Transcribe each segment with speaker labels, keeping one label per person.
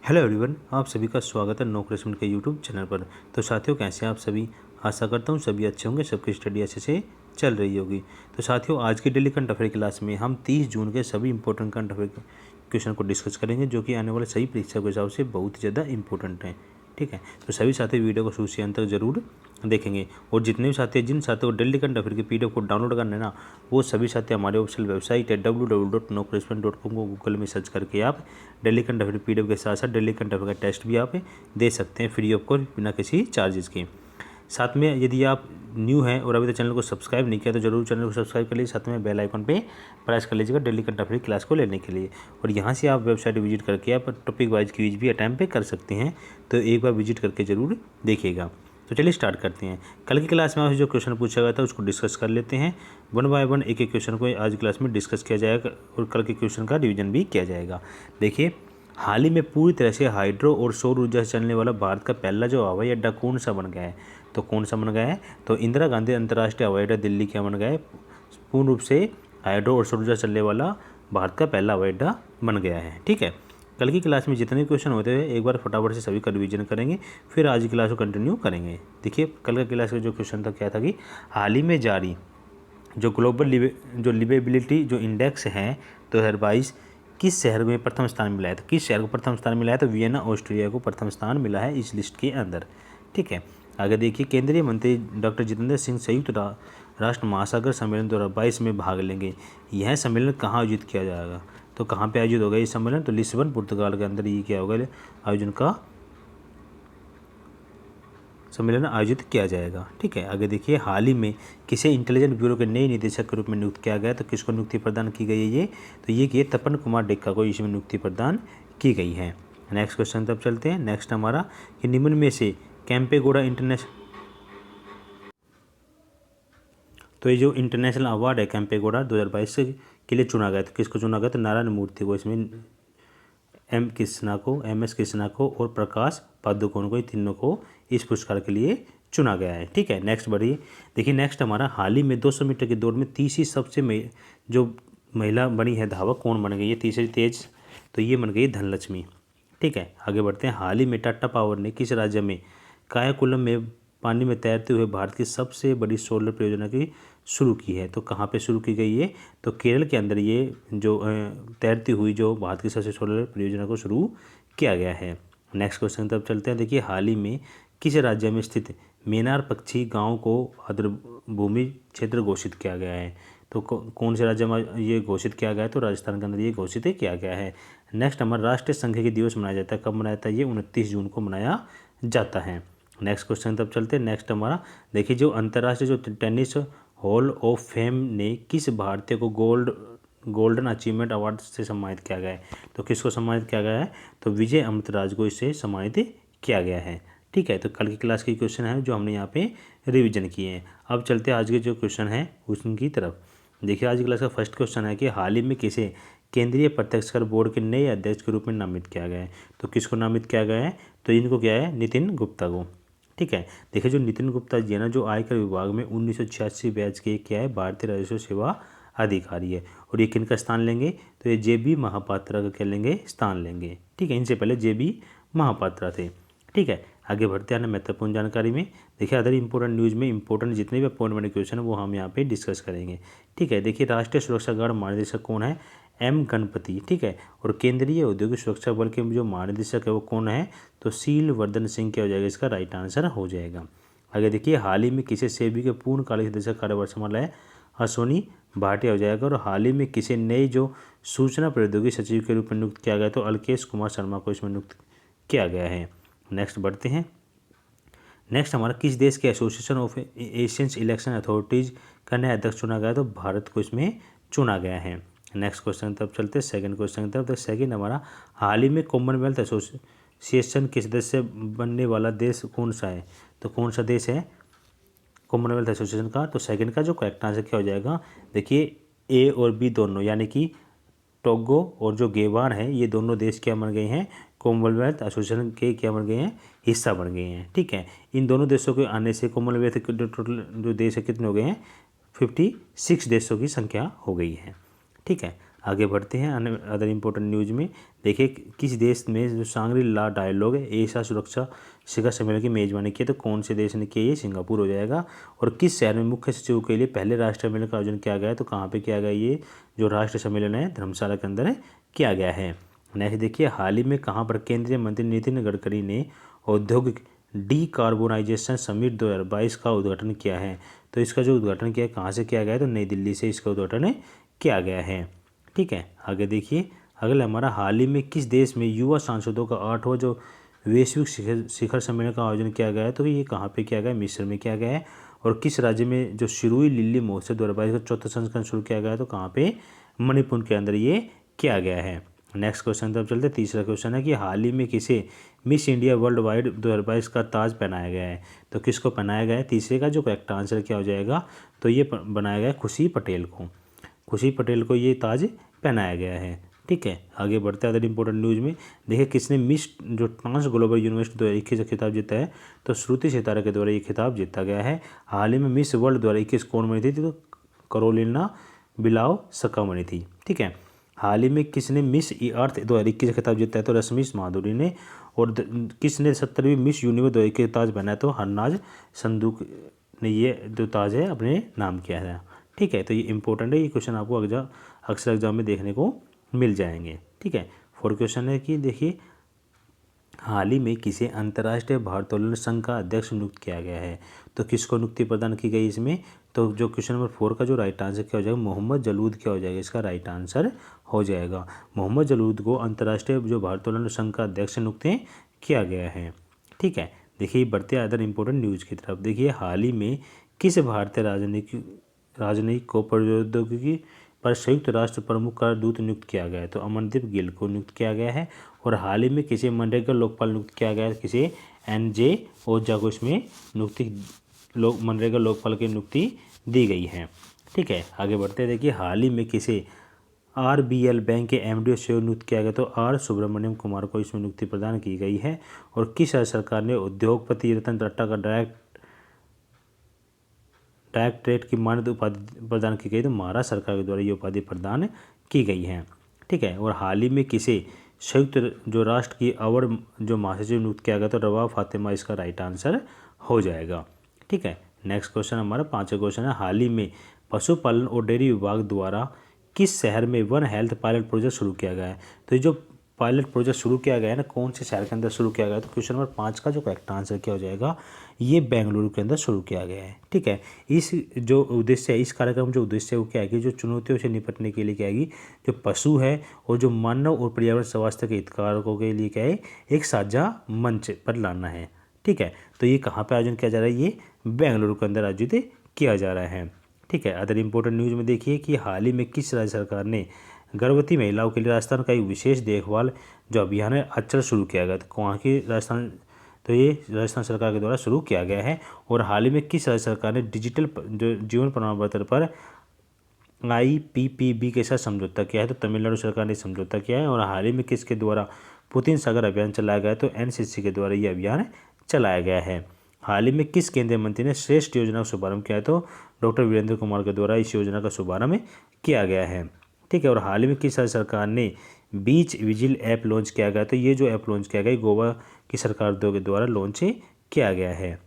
Speaker 1: Hello everyone, आप सभी का स्वागत है नौकरी के यूट्यूब चैनल पर। तो साथियों, कैसे हैं आप सभी? आशा करता हूं सभी अच्छे होंगे, सबकी स्टडी अच्छे से चल रही होगी। तो साथियों, आज की डेली करंट अफेयर क्लास में हम 30 जून के सभी इंपॉर्टेंट करंट अफेयर क्वेश्चन को डिस्कस करेंगे, जो कि आने वाले सही परीक्षा के हिसाब से बहुत ही ज़्यादा इंपॉर्टेंट हैं। ठीक है, तो सभी साथी वीडियो को शुरू से अंत तक जरूर देखेंगे। और जितने भी साथी जिन साथियों को डेली करंट अफेयर की पीडीएफ को डाउनलोड करना है ना, वो सभी साथी हमारे ऑफिशियल वेबसाइट है www.nocrespondent.com को गूगल में सर्च करके आप डेली करंट अफेयर पीडीएफ के साथ साथ डेली करंट अफेयर का टेस्ट भी आप दे सकते हैं फ्री ऑफ कॉस्ट, बिना किसी चार्जेस के। साथ में यदि आप न्यू हैं और अभी तक चैनल को सब्सक्राइब नहीं किया तो जरूर चैनल को सब्सक्राइब कर लीजिए, साथ में बेल आइकन पे प्रेस कर लीजिएगा डेली करंट अफेयर क्लास को लेने के लिए। और यहाँ से आप वेबसाइट विजिट करके आप टॉपिक वाइज क्विज भी अटैम्प्ट पे कर सकते हैं, तो एक बार विजिट करके ज़रूर देखिएगा। तो चलिए स्टार्ट करते हैं। कल की क्लास में आपसे जो क्वेश्चन पूछा गया था उसको डिस्कस कर लेते हैं। वन बाय वन एक एक क्वेश्चन को आज क्लास में डिस्कस किया जाएगा और कल के क्वेश्चन का रिवीजन भी किया जाएगा। देखिए, हाल ही में पूरी तरह से हाइड्रो और सौर ऊर्जा से चलने वाला भारत का पहला जो हवाई अड्डा कौन सा बन गया है? तो कौन सा बन गया है? तो इंदिरा गांधी अंतर्राष्ट्रीय हवाई अड्डा दिल्ली क्या बन गया है? पूर्ण रूप से हाइड्रो और सौर ऊर्जा से चलने वाला भारत का पहला हवाई अड्डा बन गया है। ठीक है, कल की क्लास में जितने क्वेश्चन होते हैं एक बार फटाफट से सभी का रिवीजन करेंगे, फिर आज की क्लास को कंटिन्यू करेंगे। देखिए, कल का क्लास का जो क्वेश्चन था क्या था कि हाल ही में जारी जो ग्लोबल लिवेबिलिटी जो इंडेक्स है 2022 किस शहर में प्रथम स्थान मिला है? तो किस शहर को प्रथम स्थान मिला है? तो वियना ऑस्ट्रिया को प्रथम स्थान मिला है इस लिस्ट के अंदर। ठीक है, आगे देखिए, केंद्रीय मंत्री डॉक्टर जितेंद्र सिंह संयुक्त राष्ट्र महासागर सम्मेलन 2022 में भाग लेंगे। यह सम्मेलन कहाँ आयोजित किया जाएगा? तो कहाँ पे आयोजित होगा ये सम्मेलन? तो लिस्बन पुर्तगाल के अंदर ये क्या होगा, आयोजन का सम्मेलन आयोजित किया जाएगा। ठीक है, आगे देखिए, हाल ही में किसे इंटेलिजेंस ब्यूरो के नए निदेशक के रूप में नियुक्त किया गया? तो किसको नियुक्ति प्रदान की गई है ये? तो ये कि तपन कुमार डेक्का को इसमें नियुक्ति प्रदान की गई है। नेक्स्ट क्वेश्चन तब चलते हैं। नेक्स्ट हमारा कि निम्न में से कैंपेगौड़ा इंटरनेशनल, तो ये जो इंटरनेशनल अवार्ड है कैंपेगौड़ा 2022 के लिए चुना गया, तो किसको चुना गया? तो नारायण मूर्ति को, इसमें एम एस कृष्णा को और प्रकाश पादुकोण को, ये तीनों को इस पुरस्कार के लिए चुना गया है। ठीक है, नेक्स्ट बढ़िए। देखिए, नेक्स्ट हमारा हाल ही में 200 मीटर की दौड़ में तीसरी सबसे जो महिला बनी है धावक कौन बन गई है? तीसरी तेज, तो ये बन गई धनलक्ष्मी। ठीक है, आगे बढ़ते हैं। हाल ही में टाटा पावर ने किस राज्य में कायाकुलम में पानी में तैरते हुए भारत की सबसे बड़ी सोलर परियोजना की शुरू की है? तो कहाँ पे शुरू की गई है? तो केरल के अंदर ये जो तैरती हुई जो भारत की सबसे सोलर परियोजना को शुरू किया गया है। नेक्स्ट क्वेश्चन तब चलते हैं। देखिए, हाल ही में किस राज्य में स्थित मेनार पक्षी गांव को आर्द्रभूमि क्षेत्र घोषित किया गया है? तो कौन से राज्य में ये घोषित किया गया है? तो राजस्थान के अंदर ये घोषित किया गया है। नेक्स्ट हमारा राष्ट्रीय सांख्यिकी दिवस मनाया जाता है, कब मनाया जाता है? ये 29 जून को मनाया जाता है। नेक्स्ट क्वेश्चन तब चलते हैं। नेक्स्ट हमारा देखिए, जो अंतर्राष्ट्रीय जो टेनिस हॉल ऑफ फेम ने किस भारतीय को गोल्डन अचीवमेंट अवार्ड से सम्मानित किया गया है? तो किसको सम्मानित किया गया है? तो विजय अमृतराज को इससे सम्मानित किया गया है। ठीक है, तो कल की क्लास के क्वेश्चन है जो हमने यहाँ पे रिवीजन किए हैं। अब चलते हैं आज के जो क्वेश्चन है उनकी तरफ। देखिए, आज की क्लास का फर्स्ट क्वेश्चन है कि हाल ही में किसे केंद्रीय प्रत्यक्ष कर बोर्ड के नए अध्यक्ष के रूप में नामित किया गया है? तो किसको नामित किया गया है? तो इनको क्या है? नितिन गुप्ता को। ठीक है, देखिए, जो नितिन गुप्ता जी है ना, जो आयकर विभाग में 1986 बैच के क्या है? भारतीय राजस्व सेवा अधिकारी है। और ये किनका स्थान लेंगे? तो ये JB महापात्रा का क्या लेंगे? स्थान लेंगे। ठीक है, इनसे पहले JB महापात्रा थे। ठीक है, आगे बढ़ते हैं महत्वपूर्ण जानकारी में। देखिए, अदर इंपॉर्टेंट न्यूज़ में इंपॉर्टेंट जितने भी अपॉइंटमेंट क्वेश्चन है वो हम यहाँ पे डिस्कस करेंगे। ठीक है, देखिए, राष्ट्रीय सुरक्षा गार्ड महानिदेशक कौन है? M गणपति। ठीक है, और केंद्रीय औद्योगिक सुरक्षा बल के जो महानिदेशक है वो कौन है? तो शील वर्धन सिंह क्या हो जाएगा? इसका राइट आंसर हो जाएगा। आगे देखिए, हाल ही में किसे सेबी के पूर्णकालिक निदेशक कार्यभार संभाला है? अश्वनी भाटिया हो जाएगा। और हाल ही में किसे नए जो सूचना प्रौद्योगिकी सचिव के रूप में नियुक्त किया गया? तो अल्केश कुमार शर्मा को इसमें नियुक्त किया गया है। नेक्स्ट बढ़ते हैं। नेक्स्ट हमारा किस देश के association of Asian election authorities का नया अध्यक्ष चुना गया? तो भारत को इसमें चुना गया है। नेक्स्ट क्वेश्चन तब चलते हैं सेकंड क्वेश्चन की तरफ। तो सेकंड हमारा हाल ही में कॉमनवेल्थ एसोसिएशन के सदस्य बनने वाला देश कौन सा है? तो कौन सा देश है कॉमनवेल्थ एसोसिएशन का? तो सेकंड का जो करेक्ट आंसर क्या हो जाएगा? देखिए, A और B दोनों यानी कि टोगो और जो गेवान है ये दोनों देश क्या बन गए हैं? कॉमनवेल्थ एसोसिएशन के क्या बन गए हैं? हिस्सा बन गए हैं। ठीक है, इन दोनों देशों के आने से कॉमनवेल्थ के टोटल जो देश है कितने हो गए हैं? 56 देशों की संख्या हो गई है। ठीक है, आगे बढ़ते हैं अदर इम्पोर्टेंट न्यूज में। देखिए किस देश में जो सांग्री ला डायलॉग है एशिया सुरक्षा शिखर सम्मेलन की मेजबानी की है, तो कौन से देश ने किया, ये सिंगापुर हो जाएगा। और किस शहर में मुख्य सचिव के लिए पहले राष्ट्रीय सम्मेलन का आयोजन किया गया है, तो कहाँ पे किया गया, ये जो राष्ट्रीय सम्मेलन है धर्मशाला के अंदर किया गया है। नेक्स्ट देखिए हाल ही में कहाँ पर केंद्रीय मंत्री नितिन गडकरी ने औद्योगिक डीकार्बोनाइजेशन समिट 2022 का उद्घाटन किया है, तो इसका जो उद्घाटन किया है कहाँ से किया गया है, तो नई दिल्ली से इसका उद्घाटन किया गया है। ठीक है, आगे देखिए अगला हमारा हाल ही में किस देश में युवा सांसदों का 8वां जो वैश्विक शिखर सम्मेलन का आयोजन किया गया है, तो ये कहाँ पे किया गया है, मिस्र में किया गया है। और किस राज्य में जो सिरोही लिली महोत्सव 2022 का चौथा संस्करण शुरू किया गया है, तो कहाँ पे, मणिपुर के अंदर ये किया गया है। नेक्स्ट क्वेश्चन तरफ चलते हैं। तीसरा क्वेश्चन है कि हाल ही में किसे मिस इंडिया वर्ल्ड वाइड 2022 का ताज पहनाया गया है, तो किसको पहनाया गया है। तीसरे का जो करेक्ट आंसर क्या हो जाएगा, तो ये बनाया गया है खुशी पटेल को। खुशी पटेल को ये ताज पहनाया गया है। ठीक है, आगे बढ़ते हैं अदर इंपॉर्टेंट न्यूज़ में। देखिए किसने मिस जो ट्रांस ग्लोबल यूनिवर्सिटी 2021 का खिताब जीता है, तो श्रुति सितारा के द्वारा ये खिताब जीता गया है। हाल ही में मिस वर्ल्ड 2021 कौन बनी थी, तो करोलिना बिलाव सका बनी थी। ठीक है, हाल ही में किसने मिस अर्थ 2021 का खिताब जीता है, तो रश्मि माधुरी ने। और किसने 70वीं मिस यूनिवर्स 2021 का ताज पहना है, तो हरनाज संदूक ने ये जो ताज है अपने नाम किया है। ठीक है, तो ये इंपॉर्टेंट है, ये क्वेश्चन आपको अक्सर एग्जाम में देखने को मिल जाएंगे। ठीक है, 4 क्वेश्चन है कि देखिए हाल ही में किसे अंतर्राष्ट्रीय भारोत्तोलन संघ का अध्यक्ष नियुक्त किया गया है, तो किसको नियुक्ति प्रदान की गई इसमें, तो जो क्वेश्चन नंबर 4 का जो राइट आंसर क्या हो जाएगा, मोहम्मद जलूद क्या हो जाएगा, इसका राइट आंसर हो जाएगा। मोहम्मद जलूद को अंतर्राष्ट्रीय जो भारोत्तोलन संघ का अध्यक्ष नियुक्त किया गया है। ठीक है, देखिए बढ़ते हैं अदर इंपॉर्टेंट न्यूज़ की तरफ। देखिए हाल ही में किस भारतीय राजनयिक को प्रौद्योगिकी पर संयुक्त राष्ट्र प्रमुख का दूत नियुक्त किया गया है, तो अमनदीप गिल को नियुक्त किया गया है। और हाल ही में किसे मनरेगा लोकपाल नियुक्त किया गया है, किसे NJ ओझा को इसमें मनरेगा लोकपाल की नियुक्ति दी गई है। ठीक है, आगे बढ़ते हैं। देखिए हाल ही में किसे RBL बैंक के MD से नियुक्त किया गया, तो R सुब्रमण्यम कुमार को इसमें नियुक्ति प्रदान की गई है। और किस राज्य सरकार ने उद्योगपति रतन टाटा का डायरेक्टरेट की मान्यता उपाधि प्रदान की गई, तो महाराष्ट्र सरकार के द्वारा ये उपाधि प्रदान की गई है। ठीक है, और हाल ही में किसे संयुक्त जो राष्ट्र की अवर जो महासचिव नियुक्त किया गया, तो रवा फातिमा इसका राइट आंसर हो जाएगा। ठीक है, नेक्स्ट क्वेश्चन हमारा 5वां क्वेश्चन है, हाल ही में पशुपालन और डेयरी विभाग द्वारा किस शहर में वन हेल्थ पायलट प्रोजेक्ट शुरू किया गया है, तो ये जो पायलट प्रोजेक्ट शुरू किया गया है ना, कौन से शहर के अंदर शुरू किया गया है, तो क्वेश्चन नंबर 5 का जो करेक्ट आंसर क्या हो जाएगा, ये बेंगलुरु के अंदर शुरू किया गया है। ठीक है, इस जो उद्देश्य है, इस कार्यक्रम जो उद्देश्य है वो क्या है कि जो चुनौतियों से निपटने के लिए क्या है, जो पशु है और जो मानव और पर्यावरण स्वास्थ्य के हितधारकों के लिए क्या है, एक साझा मंच पर लाना है। ठीक है, तो ये कहाँ पर आयोजन किया जा रहा है, ये बेंगलुरु के अंदर आयोजित किया जा रहा है। ठीक है, अदर इंपॉर्टेंट न्यूज़ में देखिए कि हाल ही में किस राज्य सरकार ने गर्भवती महिलाओं के लिए राजस्थान का एक विशेष देखभाल जो अभियान है अचल शुरू किया गया, तो वहाँ की राजस्थान, तो ये राजस्थान सरकार के द्वारा शुरू किया गया है। और हाल ही में किस राज्य सरकार ने डिजिटल जो जीवन प्रमाण पत्र पर IPPB के साथ समझौता किया है, तो तमिलनाडु सरकार ने समझौता किया है। और हाल ही में किसके द्वारा पुतिन सागर अभियान चलाया गया है, तो NCC के द्वारा ये अभियान चलाया गया है। हाल ही में किस केंद्रीय मंत्री ने श्रेष्ठ योजना का शुभारंभ किया है, तो डॉक्टर वीरेंद्र कुमार के द्वारा इस योजना का शुभारंभ किया गया है। ठीक है, और हाल ही में किस राज्य सरकार ने बीच विजिल ऐप लॉन्च किया गया, तो ये जो ऐप लॉन्च किया गया गोवा की सरकार के द्वारा लॉन्च किया गया है।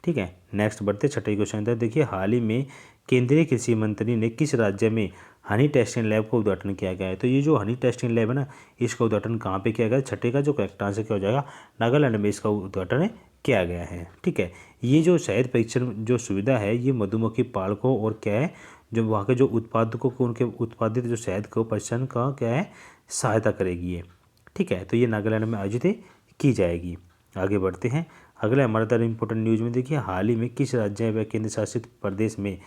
Speaker 1: ठीक है, नेक्स्ट बढ़ते 6वें क्वेश्चन तक। देखिए हाल ही में केंद्रीय कृषि मंत्री ने किस राज्य में हनी टेस्टिंग लैब का उद्घाटन किया गया है, तो ये जो हनी टेस्टिंग लैब है ना, इसका उद्घाटन कहाँ पे किया गया, 6 का जो करेक्ट आंसर क्या हो जाएगा, नागालैंड में इसका उद्घाटन किया गया है। ठीक है, ये जो शहद परीक्षण जो सुविधा है, ये मधुमक्खी पालकों और क्या है, जो वहाँ के जो उत्पादकों को उनके उत्पादित जो शहद को परीक्षण का क्या है, सहायता करेगी ये। ठीक है, तो ये नागालैंड में आयोजित की जाएगी। आगे बढ़ते हैं अगले हमारे तरह इंपॉर्टेंट न्यूज़ में। देखिए हाल ही में किस राज्य व केंद्र शासित प्रदेश में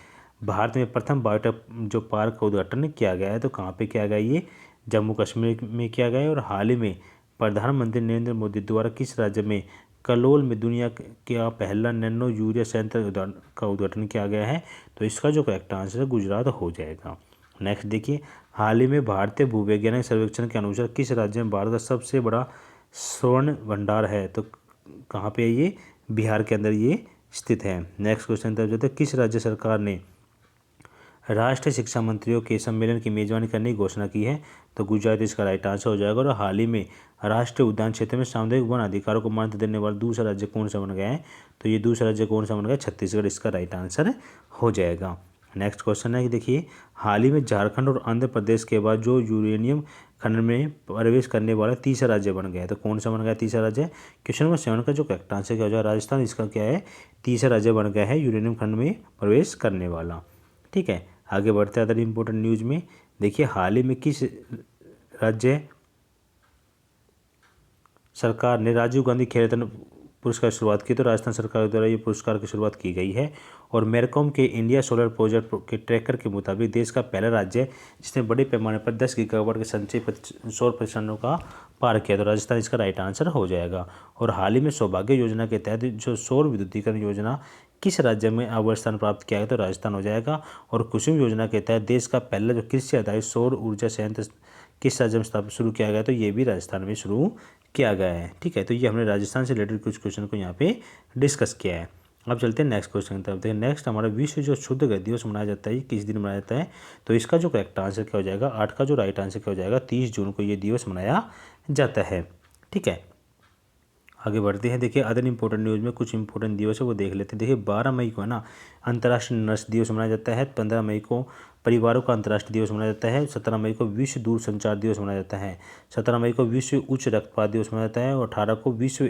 Speaker 1: भारत में प्रथम बायोटेक जो पार्क का उद्घाटन किया गया है, तो कहाँ पे किया गया, ये जम्मू कश्मीर में किया गया है। और हाल ही में प्रधानमंत्री नरेंद्र मोदी द्वारा किस राज्य में कलोल में दुनिया का पहला नैनो यूरिया संयंत्र का उद्घाटन किया गया है, तो इसका जो करेक्ट आंसर है गुजरात हो जाएगा। नेक्स्ट देखिए हाल ही में भारतीय भूवैज्ञानिक सर्वेक्षण के अनुसार किस राज्य में भारत का सबसे बड़ा स्वर्ण भंडार है, तो कहाँ पे ये बिहार के अंदर ये स्थित है। नेक्स्ट क्वेश्चन तरफ जाते हैं, किस राज्य सरकार ने राष्ट्रीय शिक्षा मंत्रियों के सम्मेलन की मेजबानी करने की घोषणा की है? तो गुजरात इसका राइट आंसर हो जाएगा। और हाल ही में राष्ट्रीय उद्यान क्षेत्र में सामुदायिक वन अधिकारों को मान्यता देने वाला दूसरा राज्य कौन सा बन गया है? तो ये दूसरा राज्य कौन सा बन गया? छत्तीसगढ़ इसका राइट आंसर हो जाएगा। नेक्स्ट क्वेश्चन है कि देखिए, हाल ही में झारखंड और आंध्र प्रदेश के बाद जो यूरेनियम खनन में प्रवेश करने वाला तीसरा राज्य बन गया है, तो कौन सा बन गया तीसरा राज्य? क्वेश्चन नंबर 7 का जो करेक्ट आंसर क्या हो जाएगा? राजस्थान इसका क्या है? तीसरा राज्य बन गया है यूरेनियम खनन में प्रवेश करने वाला। ठीक है, आगे बढ़ते हैं अदर इम्पोर्टेंट न्यूज में। देखिए, हाल ही में किस राज्य सरकार ने राजीव गांधी खेल रत्न पुरस्कार की शुरुआत की? तो राजस्थान सरकार द्वारा ये पुरस्कार की शुरुआत की गई है। और मेरकॉम के इंडिया सोलर प्रोजेक्ट के ट्रैकर के मुताबिक देश का पहला राज्य जिसने बड़े पैमाने पर 10 गीगावाट के संचयी सौर परियोजनाओं का पार किया, तो राजस्थान इसका राइट आंसर हो जाएगा। और हाल ही में सौभाग्य योजना के तहत जो सौर विद्युतीकरण योजना किस राज्य में अव्वल स्थान प्राप्त किया है? तो राजस्थान हो जाएगा। और कुसुम योजना के तहत देश का पहला जो कृषि आधारित सौर ऊर्जा संयंत्र किस राज्य में स्थापित शुरू किया गया? तो ये भी राजस्थान में शुरू किया गया है। ठीक है, तो ये हमने राजस्थान से रिलेटेड कुछ क्वेश्चन को यहाँ पे डिस्कस किया है। अब चलते हैं नेक्स्ट क्वेश्चन की तरफ। देखिए, नेक्स्ट हमारा विश्व जो शुद्ध गद्य दिवस मनाया जाता है, ये किस दिन मनाया जाता है? तो इसका जो करेक्ट आंसर क्या हो जाएगा? 8 का जो राइट आंसर क्या हो जाएगा? 30 जून को ये दिवस मनाया जाता है। ठीक है, आगे बढ़ते हैं। देखिए, अदर इंपॉर्टेंट न्यूज़ में कुछ इंपॉर्टेंट दिवस है वो देख लेते हैं। देखिए, 12 मई को है ना अंतर्राष्ट्रीय नर्स दिवस मनाया जाता है। 15 मई को परिवारों का अंतर्राष्ट्रीय दिवस मनाया जाता है। 17 मई को विश्व दूर संचार दिवस मनाया जाता है। 17 मई को विश्व उच्च रक्तपात दिवस मनाया जाता है। और 18 को विश्व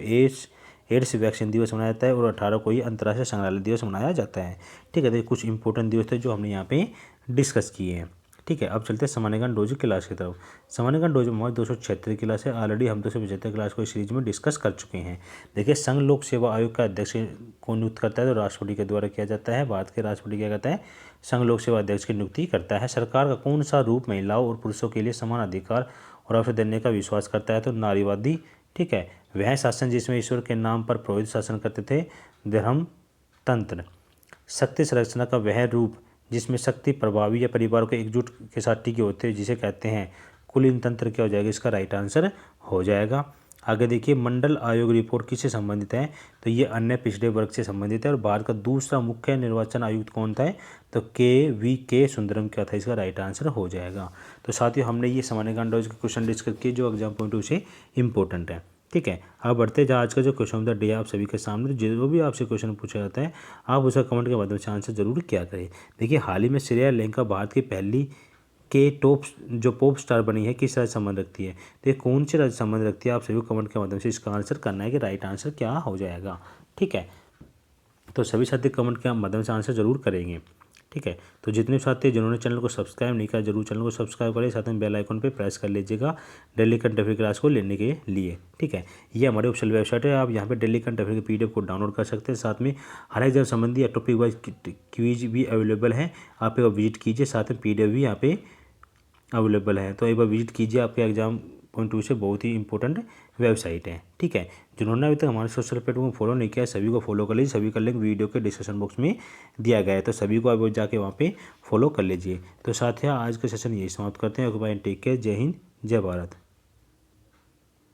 Speaker 1: एड्स वैक्सीन दिवस मनाया जाता है। और 18 को ही अंतर्राष्ट्रीय संग्रहालय दिवस मनाया जाता है। ठीक है, देखिए कुछ इंपॉर्टेंट दिवस थे जो हमने यहाँ पे डिस्कस किए हैं। ठीक है, अब चलते हैं सामान्य ज्ञान डोजी क्लास की तरफ। सामान्य ज्ञान डोजी हमारी 276 क्लास है। ऑलरेडी हम 275 क्लास को इस सीरीज में डिस्कस कर चुके हैं। देखिए, संघ लोक सेवा आयोग का अध्यक्ष को नियुक्त करता है तो राष्ट्रपति के द्वारा किया जाता है। भारत के राष्ट्रपति क्या कहता है? संघ लोक सेवा अध्यक्ष की नियुक्ति करता है। सरकार का कौन सा रूप महिलाओं और पुरुषों के लिए समान अधिकार और अवसर देने का विश्वास करता है? तो नारीवादी। ठीक है, वह शासन जिसमें ईश्वर के नाम पर पुरोहित शासन करते थे, धर्मतंत्र। शक्ति संरचना का वह रूप जिसमें शक्ति प्रभावी या परिवारों के एकजुट के साथ टिके होते हैं, जिसे कहते हैं कुलीन तंत्र। क्या हो जाएगा? इसका राइट आंसर हो जाएगा। आगे देखिए, मंडल आयोग रिपोर्ट किससे संबंधित है? तो ये अन्य पिछड़े वर्ग से संबंधित है। और भारत का दूसरा मुख्य निर्वाचन आयुक्त कौन था? तो के सुंदरम क्या था? इसका राइट आंसर हो जाएगा। तो साथियों, हमने ये सामान्य ज्ञान डोज के क्वेश्चन डिस्कस किए जो एग्जाम पॉइंट ऑफ से इंपॉर्टेंट है। ठीक है, अब बढ़ते हैं आज का जो क्वेश्चन ऑफ द डे आप सभी के सामने, जो भी आपसे क्वेश्चन पूछा जाता है आप उसका कमेंट के माध्यम से आंसर जरूर किया करें। देखिए, हाल ही में श्रेया लेंका भारत की पहली के टॉप जो पॉप स्टार बनी है किस राज्य संबंध रखती है? तो ये कौन से राज्य संबंध रखती है? आप सभी कमेंट के माध्यम से इसका आंसर करना है कि राइट आंसर क्या हो जाएगा। ठीक है, तो सभी साथी कमेंट के माध्यम से आंसर जरूर करेंगे। ठीक है, तो जितने साथी जिन्होंने चैनल को सब्सक्राइब नहीं किया जरूर चैनल को सब्सक्राइब करें, साथ में बेल आइकन पे प्रेस कर लीजिएगा डेली करंट अफेयर क्लास को लेने के लिए। ठीक है, ये हमारी ऑफिशियल वेबसाइट है। आप यहाँ पे डेली करंट अफेयर की PDF को डाउनलोड कर सकते हैं। साथ में हर एग्जाम संबंधी या टॉपिक वाइज क्विज भी अवेलेबल है, आप एक बार विजिट कीजिए। साथ में PDF भी यहाँ पे अवेलेबल है, तो एक बार विजिट कीजिए। आपके एग्जाम पॉइंट ऑफ से बहुत ही इंपॉर्टेंट वेबसाइट है। ठीक है, जिन्होंने अभी तक हमारे सोशल प्लेटफॉर्म को फॉलो नहीं किया सभी को फॉलो कर लीजिए। सभी का लिंक वीडियो के डिस्क्रिप्शन बॉक्स में दिया गया है, तो सभी को आप जाके वहाँ पे फॉलो कर लीजिए। तो साथियों, आज का सेशन यही समाप्त करते हैं। ओके बाय, टेक केयर, जय हिंद, जय भारत।